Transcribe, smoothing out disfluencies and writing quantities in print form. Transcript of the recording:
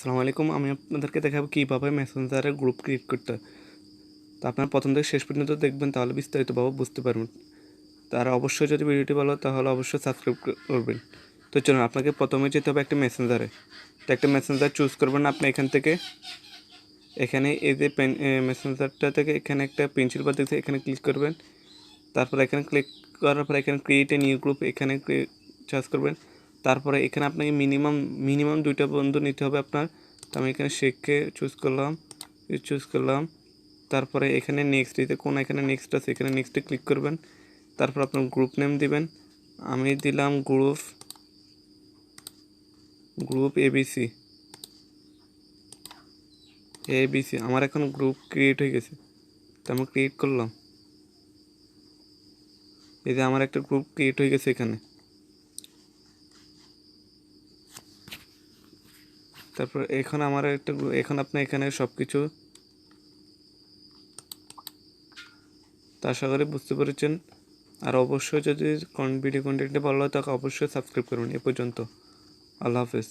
আসসালামু আলাইকুম। আমি আপনাদেরকে দেখাবো কীভাবে মেসেঞ্জারে গ্রুপ ক্রিয়েট করতে হয়। তো আপনারা প্রথম থেকে শেষ পর্যন্ত দেখবেন, তাহলে বিস্তারিতভাবে বুঝতে পারবেন। তারা অবশ্যই, যদি ভিডিওটি ভালো তাহলে অবশ্যই সাবস্ক্রাইব করবেন। তো চলুন, আপনাকে প্রথমে যেতে হবে একটা মেসেঞ্জারে। তো একটা মেসেঞ্জার চুজ করবেন আপনি এখান থেকে। এখানে এই যে মেসেঞ্জারটা থেকে এখানে একটা পেন্সিল বার দেখতে, এখানে ক্লিক করবেন। তারপরে এখানে ক্লিক করার পরে এখানে ক্রিয়েট এ নিউ গ্রুপ এখানে চার্জ করবেন। তারপরে এখানে আপনাকে মিনিমাম 2টা বন্ধু নিতে হবে আপনার। তো আমি এখানে শেখকে চুজ করলাম। তারপরে এখানে নেক্সট দিতে এখানে নেক্সট আছে, এখানে নেক্সটে ক্লিক করবেন। তারপর আপনার গ্রুপ নেম দিবেন। আমি দিলাম গ্রুপ এবিসি। আমার এখন গ্রুপ ক্রিয়েট হয়ে গেছে, তো আমি ক্রিয়েট করলাম। এই যে আমার একটা গ্রুপ ক্রিয়েট হয়ে গেছে এখানে। তারপর এখন আমার একটা এখন আপনি এখানে সব কিছু আশা করি বুঝতে পেরেছেন। আর অবশ্যই যদি ভিডিও কন্টেন্টটা ভালো হয় তাকে অবশ্যই সাবস্ক্রাইব করবেন। এ পর্যন্ত, আল্লাহ হাফেজ।